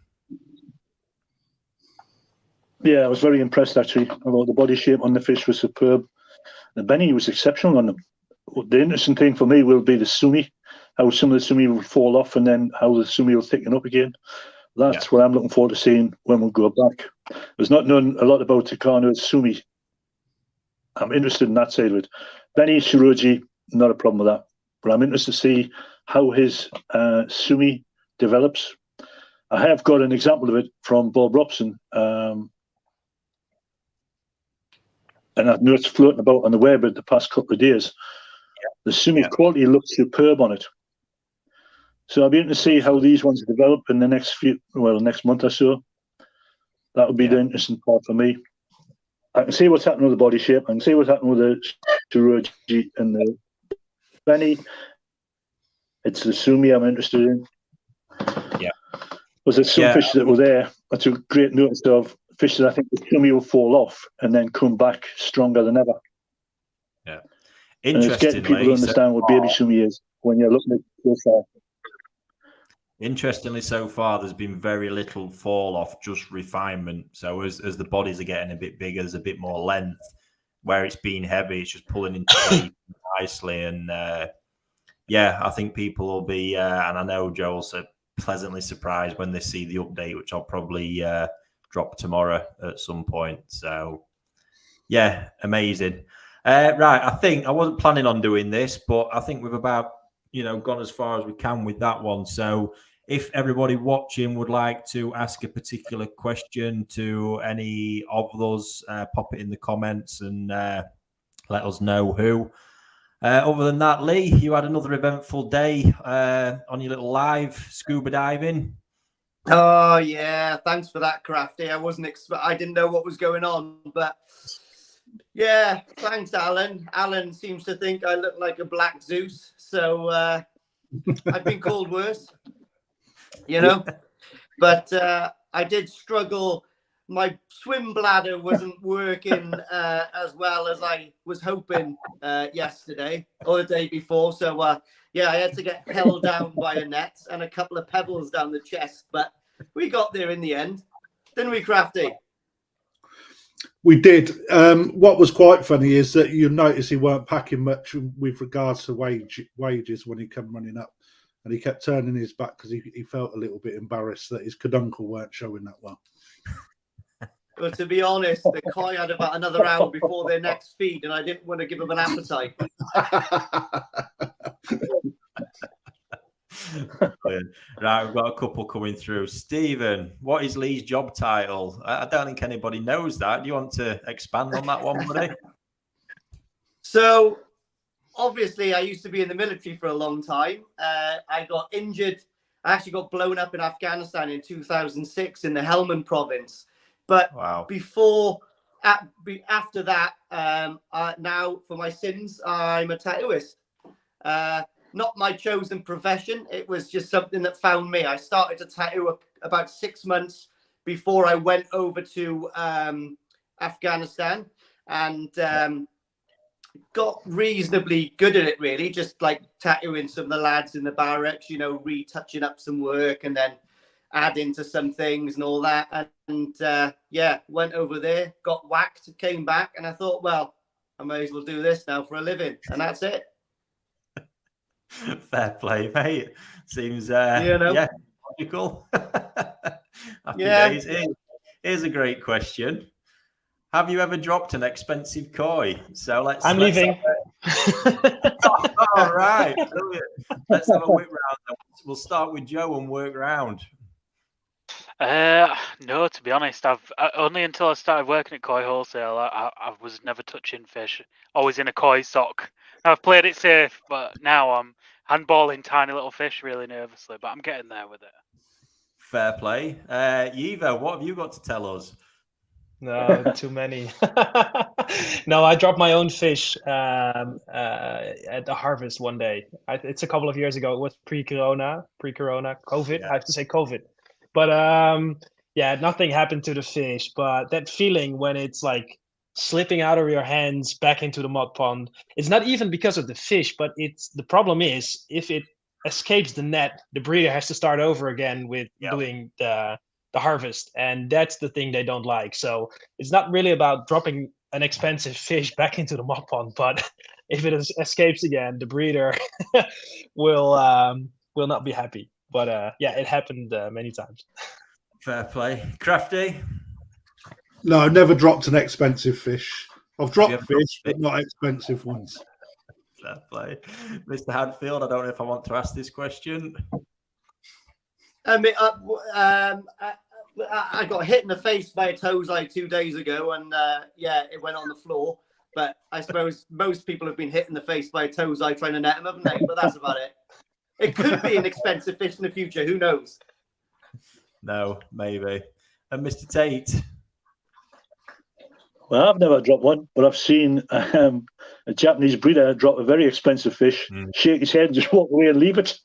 Yeah, I was very impressed, actually. Although the body shape on the fish was superb. The Benny was exceptional on them. The interesting thing for me will be the sumi, how some of the sumi will fall off and then how the sumi will thicken up again. That's what I'm looking forward to seeing when we go back. There's not known a lot about Tucano's sumi. I'm interested in that side of it. Benny Shiroji, not a problem with that. But I'm interested to see how his sumi develops. I have got an example of it from Bob Robson. And I know it's floating about on the web the past couple of days. The sumi quality looks superb on it. So I'll be interested to see how these ones develop in the next next month or so. That would be the interesting part for me. I can see what's happening with the body shape. I can see what's happening with the Shiroji and the Benny. It's the sumi I'm interested in. Yeah. Because there's some fish that were there. I took great notice of fish that I think the sumi will fall off and then come back stronger than ever. Yeah. And it's getting people to understand what baby sumi is when you're looking at it so far. Interestingly, so far, there's been very little fall off, just refinement. So as the bodies are getting a bit bigger, there's a bit more length. Where it's been heavy, it's just pulling into place nicely. And I think people will be, and I know Joel's pleasantly surprised when they see the update, which I'll probably drop tomorrow at some point. So, yeah, amazing. Right, I think I wasn't planning on doing this, but I think we've about gone as far as we can with that one. So if everybody watching would like to ask a particular question to any of those, pop it in the comments and let us know who. Other than that, Lee, you had another eventful day on your little live scuba diving. Oh yeah, thanks for that, Krafty. I didn't know what was going on, but yeah, thanks, Alan. Alan seems to think I look like a black Zeus, so I've been called worse, But I did struggle. My swim bladder wasn't working as well as I was hoping yesterday or the day before. So, I had to get held down by a net and a couple of pebbles down the chest. But we got there in the end. Didn't we, Krafty? We did. What was quite funny is that you notice he weren't packing much with regards to wages when he came running up. And he kept turning his back because he felt a little bit embarrassed that his cuduncle weren't showing that well. Well, to be honest, the Koi had about another hour before their next feed, and I didn't want to give them an appetite. Right, we've got a couple coming through. Stephen, what is Lee's job title? I don't think anybody knows that. Do you want to expand on that one, buddy? So, obviously, I used to be in the military for a long time. I got injured. I actually got blown up in Afghanistan in 2006 in the Helmand province. But wow. After that, now for my sins, I'm a tattooist. Not my chosen profession. It was just something that found me. I started to tattoo about 6 months before I went over to Afghanistan and got reasonably good at it, really. Just like tattooing some of the lads in the barracks, retouching up some work and then adding to some things and all that. And went over there, got whacked, came back, and I thought, well, I may as well do this now for a living. And that's it. Fair play, mate. Seems logical. Happy days. Here's a great question. Have you ever dropped an expensive koi? So I'm leaving. All right. Brilliant. Let's have a whip round. We'll start with Joe and work round. No, to be honest, I've only until I started working at Koi Wholesale, I was never touching fish. Always in a koi sock. I've played it safe, but now I'm handballing tiny little fish really nervously. But I'm getting there with it. Fair play. Yivo, what have you got to tell us? No, too many. No, I dropped my own fish at the harvest one day. It's a couple of years ago. It was pre-corona, COVID. Yeah. I have to say COVID. But nothing happened to the fish. But that feeling when it's like slipping out of your hands back into the mud pond, it's not even because of the fish, but the problem is if it escapes the net, the breeder has to start over again with doing the harvest, and that's the thing they don't like. So it's not really about dropping an expensive fish back into the mud pond, but if it escapes again, the breeder will not be happy. But it happened many times. Fair play. Krafty? No, I never dropped an expensive fish. I've dropped fish, but not expensive ones. Fair play. Mr. Hadfield, I don't know if I want to ask this question. I mean, I got hit in the face by a tozai 2 days ago, and it went on the floor. But I suppose most people have been hit in the face by a tozai trying to net them, haven't they? But that's about it. It could be an expensive fish in the future. Who knows? No, maybe. And Mr. Tait? Well, I've never dropped one, but I've seen a Japanese breeder drop a very expensive fish, shake his head, and just walk away and leave it.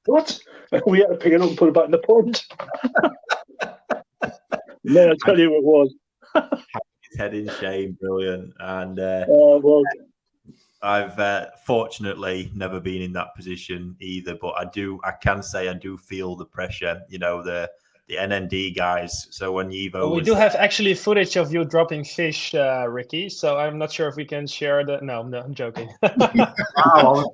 What? We had to pick it up and put it back in the pond. No, I'll tell you what it was. His head in shame, brilliant. And I've fortunately never been in that position either, but I can say I do feel the pressure, the NND guys. So when Yivo we do have actually footage of you dropping fish, Ricky. So I'm not sure if we can share that. No, I'm joking. Wow,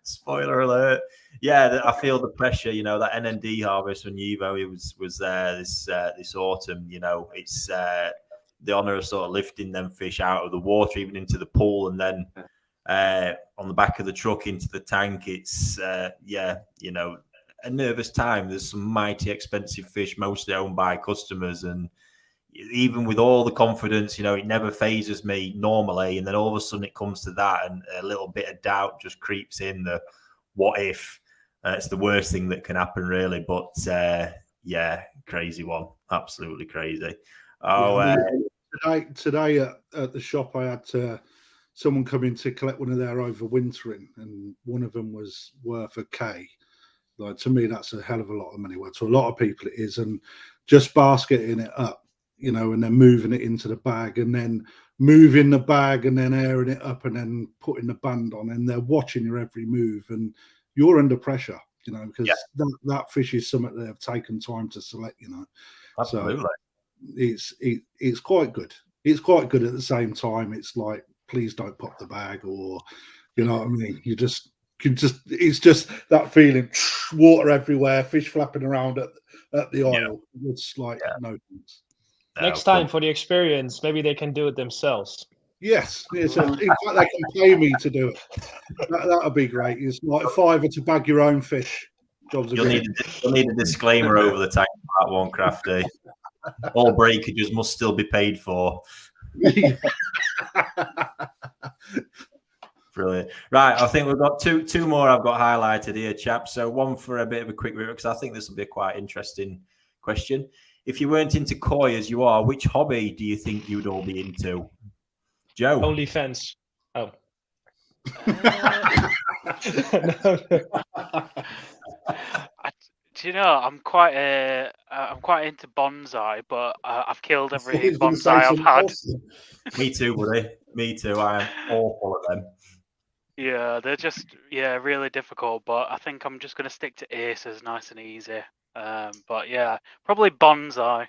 Spoiler alert. Yeah, I feel the pressure, that NND harvest when Yivo was there this autumn, it's the honour of sort of lifting them fish out of the water, even into the pool, and then on the back of the truck into the tank. It's a nervous time. There's some mighty expensive fish, mostly owned by customers, and even with all the confidence, it never phases me normally, and then all of a sudden it comes to that, and a little bit of doubt just creeps in. The what if? It's the worst thing that can happen, really. But yeah, crazy one, absolutely crazy. Today at the shop, I had someone come in to collect one of their overwintering, and one of them was worth $1,000. Like, to me, that's a hell of a lot of money. Well, to a lot of people it is, and just basketing it up, and then moving it into the bag, and then moving the bag, and then airing it up, and then putting the band on, and they're watching your every move, and you're under pressure, because that fish is something that have taken time to select, Absolutely. So it's quite good. It's quite good at the same time. It's like, please don't pop the bag, or you know what I mean. It's just that feeling, water everywhere, fish flapping around at the aisle. It's like no thanks. Next time for the experience, maybe they can do it themselves. Yes, in fact, they can pay me to do it. That'll be great. It's like $5 to bag your own fish. You'll need a disclaimer over the tank for that one, Krafty. All breakages must still be paid for. Brilliant. Right, I think we've got two more I've got highlighted here, chaps. So one for a bit of a quick review, because I think this will be a quite interesting question. If you weren't into koi as you are, which hobby do you think you'd all be into? Joe? OnlyFans. Oh. Do you know, I'm quite into bonsai, but I've killed every bonsai I've had. Me too, buddy. Me too. I am awful at them. Yeah, they're just really difficult. But I think I'm just going to stick to aces, nice and easy. But yeah, probably bonsai.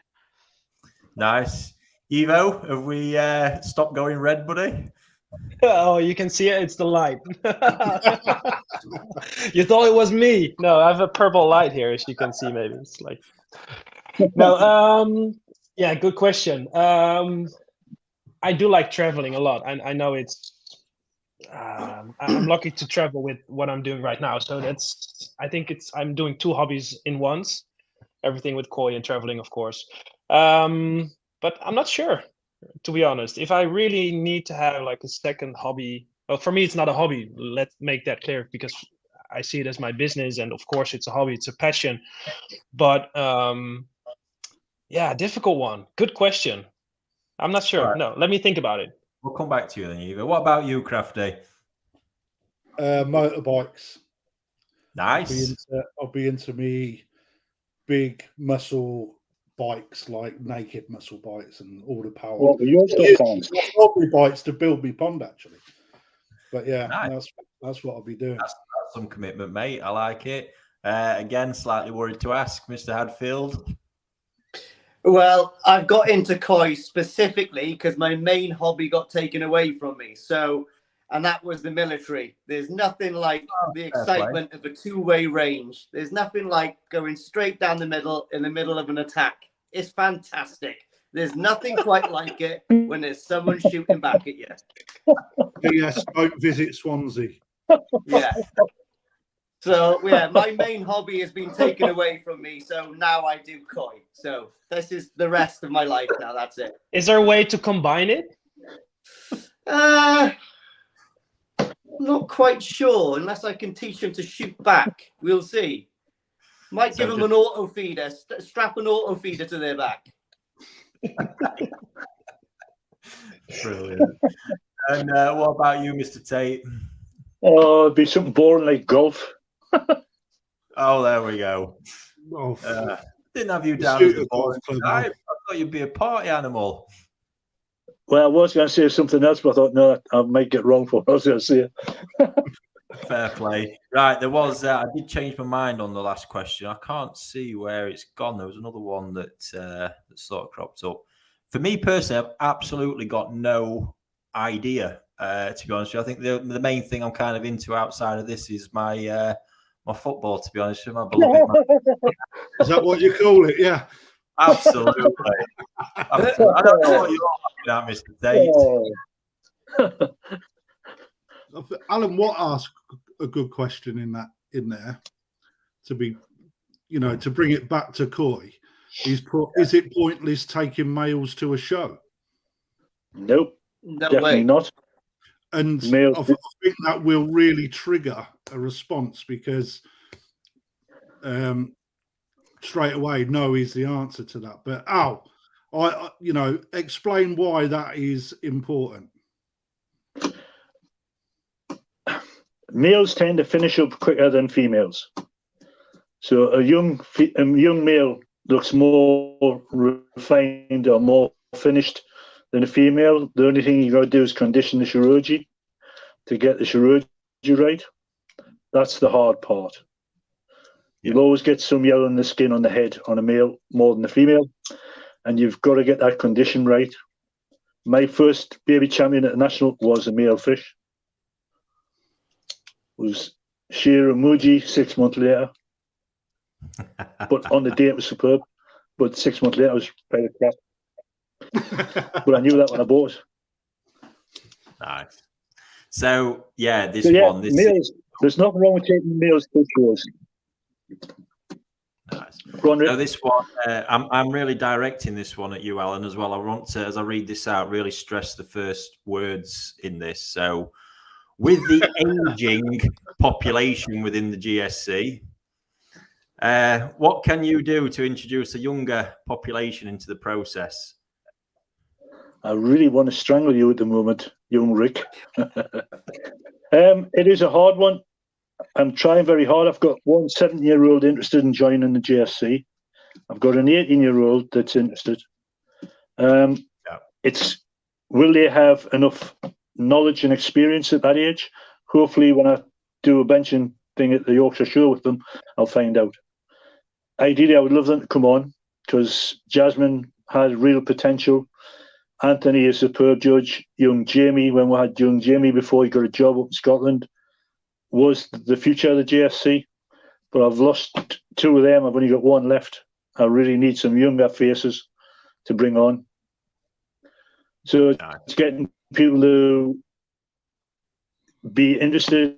Nice. Evo, have we stopped going red, buddy? Oh, you can see it. It's the light. You thought it was me. No, I have a purple light here, as you can see. Maybe it's like no. Yeah, good question. I do like traveling a lot, and I know it's. I'm lucky to travel with what I'm doing right now. So I'm doing two hobbies in once. Everything with koi and traveling, of course. But I'm not sure, to be honest. If I really need to have like a second hobby, well, for me, it's not a hobby. Let's make that clear, because I see it as my business, and of course, it's a hobby, it's a passion. But yeah, difficult one. Good question. I'm not sure. Right. No, let me think about it. We'll come back to you then, Eva. What about you, Krafty? Motorbikes. Nice. I'll be into me big muscle bikes, like naked muscle bikes and all the power. Well, probably bikes to build me pond, actually. But yeah, nice. that's what I'll be doing. That's some commitment, mate. I like it. Again, slightly worried to ask, Mr. Hadfield. Well, I've got into koi specifically because my main hobby got taken away from me. And that was the military. There's nothing like the excitement of a two-way range. There's nothing like going straight down the middle in the middle of an attack. It's fantastic. There's nothing quite like it when there's someone shooting back at you. P.S. Don't visit Swansea. Yeah. So, yeah, my main hobby has been taken away from me. So now I do koi. So this is the rest of my life now. That's it. Is there a way to combine it? Not quite sure, unless I can teach them to shoot back. We'll see. Might give them an auto feeder. Strap an auto feeder to their back. Brilliant. And what about you, Mr. Tait? Oh, it'd be something boring like golf. Oh, there we go. Didn't have you down as the boring guy. I thought you'd be a party animal. Well, I was going to say something else, but I thought, no, I might get wrong for what I was going to say. Fair play. Right, there was, I did change my mind on the last question. I can't see where it's gone. There was another one that sort of cropped up. For me personally, I've absolutely got no idea, to be honest with you. I think the main thing I'm kind of into outside of this is my my football, to be honest with you. My beloved Is that what you call it? Yeah. Absolutely. I don't know what you're laughing at, Mr. Tait. Alan Watt asked a good question in there. To be you know, to bring it back to Koi, is it pointless taking males to a show? Nope, No definitely way. not. And Males, I think that will really trigger a response, because straight away, no is the answer to that. But Al, you know, explain why that is important. males tend to finish up quicker than females. So a young male looks more refined or more finished than a female. The only thing you got to do is condition the chirurgy to get the chirurgy right. That's the hard part. You'll always get some yellow in the skin on the head on a male more than a female, and you've got to get that condition right. My first baby champion at the national was a male fish. It was Sheer Muji 6 months later. But on the day it was superb. But 6 months later I was kind of crap. But I knew that when I bought it. Nice. So yeah, males, there's nothing wrong with taking males to shows. Nice. Go on, Rick. So this one, I'm really directing this one at you, Alan, as well. I want to, as I read this out, really stress the first words in this. So, with the aging population within the GSC, what can you do to introduce a younger population into the process? I really want to strangle you at the moment, young Rick. It is a hard one. I'm trying very hard. I've got one 7-year-old interested in joining the GSC. I've got an 18-year-old that's interested. It's will they have enough knowledge and experience at that age? Hopefully, when I do a benching thing at the Yorkshire Show with them, I'll find out. Ideally, I would love them to come on, because Jasmine had real potential. Anthony is a superb judge. Young Jamie, when we had young Jamie before he got a job up in Scotland, was the future of the GSC. But I've lost 2 of them. I've only got 1 left. I really need some younger faces to bring on. So it's getting people to be interested,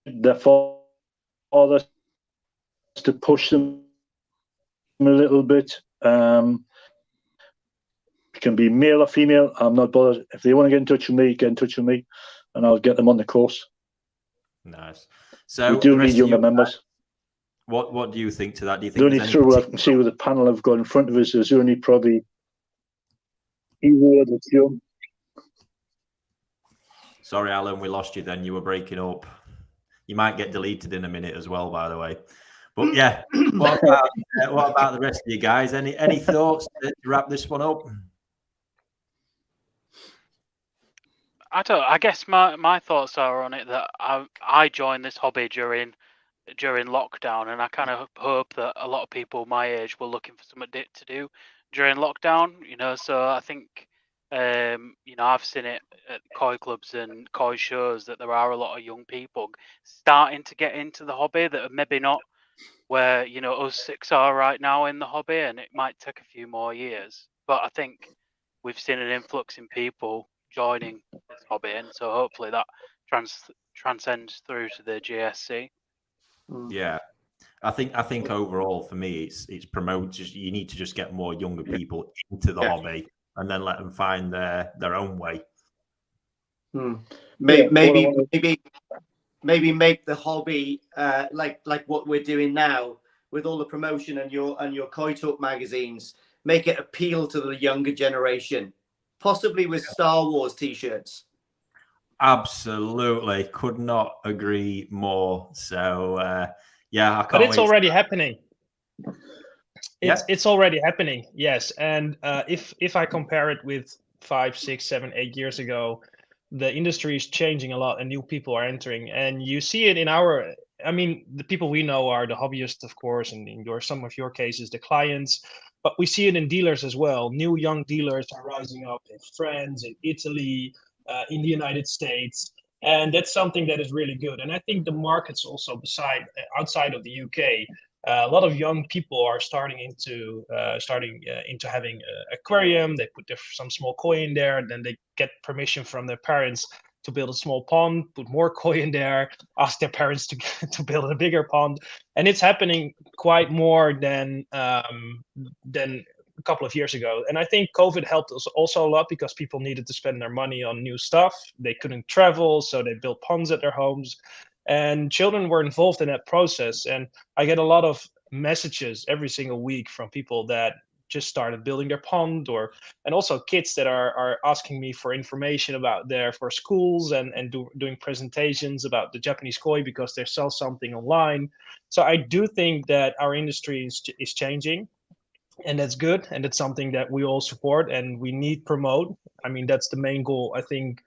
their fathers to push them a little bit. It can be male or female. I'm not bothered. If they want to get in touch with me, get in touch with me, and I'll get them on the course. Nice. So we do need younger members. What do you think to that? Do you think the only trouble I can see with the panel I've got in front of us is only probably Evo that's young. Sorry, Alan, we lost you then. You were breaking up. You might get deleted in a minute as well, by the way. But yeah, what about the rest of you guys? Any thoughts to wrap this one up? I guess my thoughts are on it that I joined this hobby during lockdown, and I kind of hope that a lot of people my age were looking for something to do during lockdown. You know, so I think you know, I've seen it at koi clubs and koi shows that there are a lot of young people starting to get into the hobby that are maybe not where, you know, us 6 are right now in the hobby, and it might take a few more years. But I think we've seen an influx in people joining this hobby, and so hopefully that transcends through to the GSC. Yeah, I think overall for me, it's promote. You need to just get more younger people into the hobby, and then let them find their own way. Maybe make the hobby like what we're doing now with all the promotion and your Koi Talk magazines. Make it appeal to the younger generation, possibly with Star Wars T-shirts. Absolutely, could not agree more. So yeah, I can't. But it's wait. already happening. It's already happening. Yes, and if I compare it with 5, 6, 7, 8 years ago, the industry is changing a lot and new people are entering, and you see it in the people we know are the hobbyists, of course, and in some of your cases, the clients, but we see it in dealers as well. New young dealers are rising up in France, in Italy, in the United States, and that's something that is really good. And I think the markets also outside of the UK, a lot of young people are starting into having an aquarium. They put some small koi in there, and then they get permission from their parents to build a small pond, put more koi in there, ask their parents to build a bigger pond, and it's happening quite more than a couple of years ago. And I think COVID helped us also a lot because people needed to spend their money on new stuff. They couldn't travel, so they built ponds at their homes, and children were involved in that process. And I get a lot of messages every single week from people that just started building their pond, and also kids that are asking me for information about for schools and doing presentations about the Japanese koi because they sell something online. So I do think that our industry is changing, and that's good, and it's something that we all support and we need promote. I mean, that's the main goal, I think,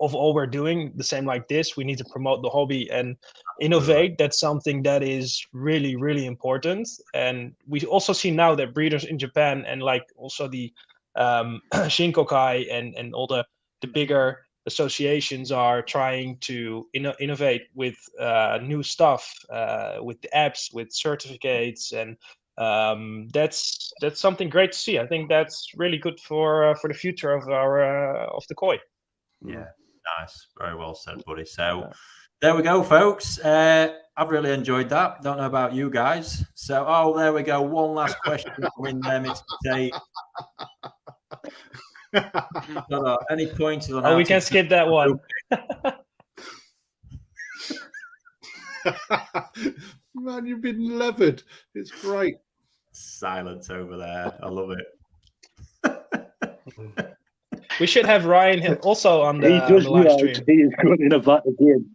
of all we're doing. The same like this, we need to promote the hobby and innovate. That's something that is really, really important. And we also see now that breeders in Japan and like also the Shinkokai and all the bigger associations are trying to innovate with new stuff, with the apps, with certificates, and that's something great to see. I think that's really good for the future of of the koi. Yeah, nice. Very well said, buddy. So there we go, folks. I've really enjoyed that. Don't know about you guys. So, there we go. One last question in there, Mr. Tait. Any pointers on how we can skip that one. Man, you've been levered. It's great. Silence over there. I love it. We should have Ryan also on the live stream. He is going in a vat again.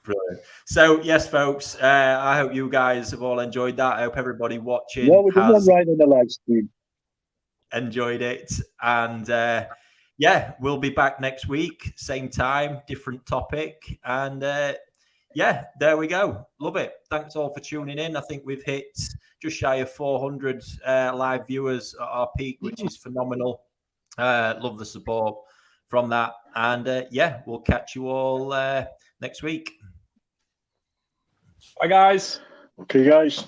Brilliant. So, yes, folks, I hope you guys have all enjoyed that. I hope everybody watching Yeah, we didn't have Ryan on the live stream. Enjoyed it. And we'll be back next week. Same time, different topic. And there we go. Love it. Thanks all for tuning in. I think we've hit just shy of 400 live viewers at our peak, which is phenomenal. Love the support from that. And we'll catch you all next week. Bye, guys. Okay, guys.